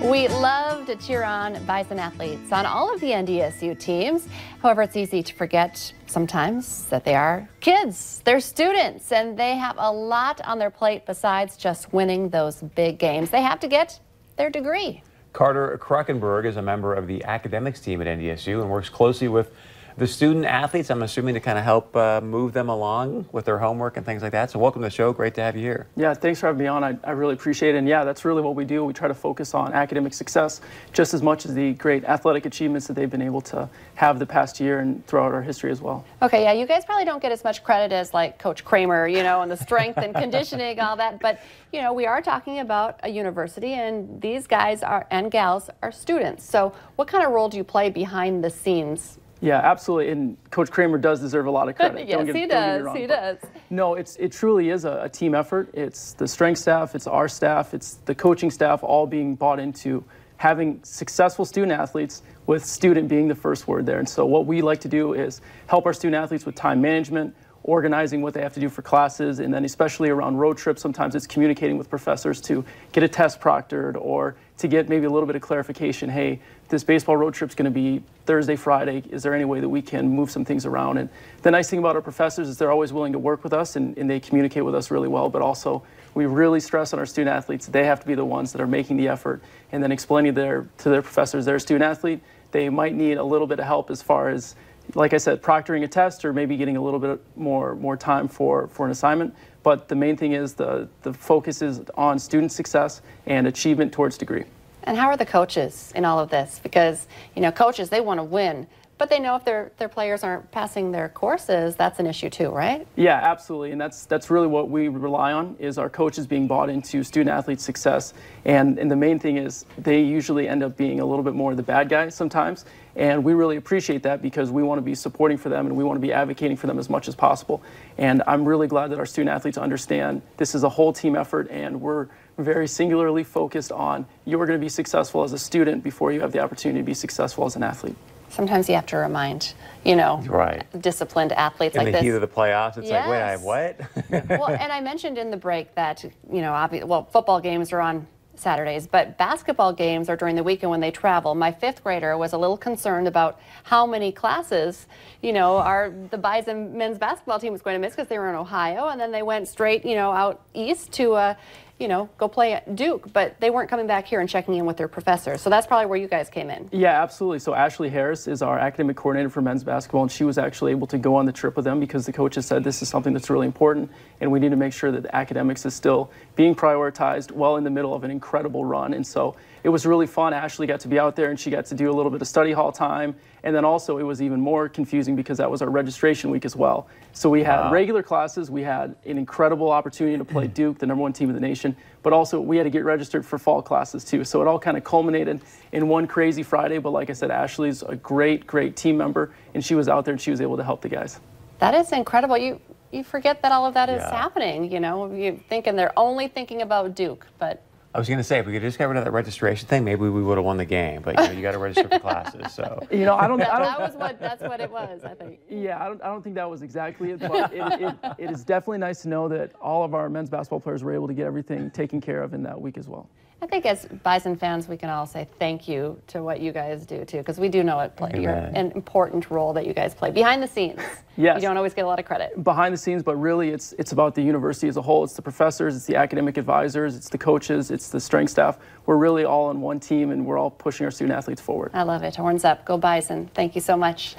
We love to cheer on Bison athletes on all of the NDSU teams. However, it's easy to forget sometimes that they are kids, they're students, and they have a lot on their plate besides just winning those big games. They have to get their degree. Carter Kruckenberg is a member of the academics team at NDSU and works closely with the student athletes, I'm assuming, to kind of help move them along with their homework and things like that. So welcome to the show. Great to have you here. Yeah, thanks for having me on. I really appreciate it. And yeah, that's really what we do. We try to focus on academic success just as much as the great athletic achievements that they've been able to have the past year and throughout our history as well. Okay, yeah, you guys probably don't get as much credit as like Coach Kramer, you know, and the strength and conditioning, all that. But, you know, we are talking about a university, and these guys are and gals are students. So what kind of role do you play behind the scenes? Yeah, absolutely, and Coach Kramer does deserve a lot of credit. Yes, he does. He does. No, it truly is a team effort. It's the strength staff, it's our staff, it's the coaching staff, all being bought into having successful student athletes, with student being the first word there. And so what we like to do is help our student athletes with time management, organizing what they have to do for classes, and then especially around road trips, sometimes it's communicating with professors to get a test proctored or to get maybe a little bit of clarification. Hey, this baseball road trip's going to be Thursday, Friday. Is there any way that we can move some things around? And the nice thing about our professors is they're always willing to work with us, and they communicate with us really well, but also we really stress on our student athletes. They have to be the ones that are making the effort and then explaining to their professors, they're a student athlete. They might need a little bit of help as far as, like I said, proctoring a test or maybe getting a little bit more time for an assignment. But the main thing is the focus is on student success and achievement towards degree. And how are the coaches in all of this? Because, you know, coaches, they want to win, but they know if their players aren't passing their courses, that's an issue too, right? Yeah, absolutely. And that's really what we rely on, is our coaches being bought into student athlete success. And the main thing is they usually end up being a little bit more the bad guy sometimes. And we really appreciate that because we want to be supporting for them and we want to be advocating for them as much as possible. And I'm really glad that our student athletes understand this is a whole team effort, and we're very singularly focused on you're going to be successful as a student before you have the opportunity to be successful as an athlete. Sometimes you have to remind, you know, right, disciplined athletes like this. In the heat of the playoffs, it's yes. like, wait, I have what? Well, and I mentioned in the break that, you know, well, football games are on Saturdays, but basketball games are during the weekend when they travel. My fifth grader was a little concerned about how many classes, you know, the Bison men's basketball team was going to miss because they were in Ohio, and then they went straight, you know, out east to, you know, go play at Duke, but they weren't coming back here and checking in with their professors. So that's probably where you guys came in. Yeah, absolutely. So Ashley Harris is our academic coordinator for men's basketball, and she was actually able to go on the trip with them because the coaches said this is something that's really important, and we need to make sure that the academics is still being prioritized while in the middle of an incredible run. And so it was really fun. Ashley got to be out there, and she got to do a little bit of study hall time. And then also it was even more confusing because that was our registration week as well. So we had regular classes, we had an incredible opportunity to play Duke, the #1 team in the nation, but also we had to get registered for fall classes too. So it all kind of culminated in one crazy Friday. But like I said, Ashley's a great team member, and she was out there and she was able to help the guys. That is incredible. You forget that all of that is happening, you know. You're thinking they're only thinking about Duke, but I was going to say, if we could just get rid of that registration thing, maybe we would have won the game. But you know, you got to register for classes. So you know, that's what it was, I think. Yeah, I don't think that was exactly it, but it is definitely nice to know that all of our men's basketball players were able to get everything taken care of in that week as well. I think as Bison fans, we can all say thank you to what you guys do too, because we do know you're an important role that you guys play behind the scenes. Yes. You don't always get a lot of credit. Behind the scenes, but really it's about the university as a whole. It's the professors, it's the academic advisors, it's the coaches, it's the strength staff. We're really all on one team, and we're all pushing our student athletes forward. I love it. Horns up. Go Bison. Thank you so much.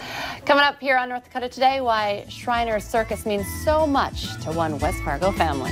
Coming up here on North Dakota Today, why Shriners Circus means so much to one West Fargo family.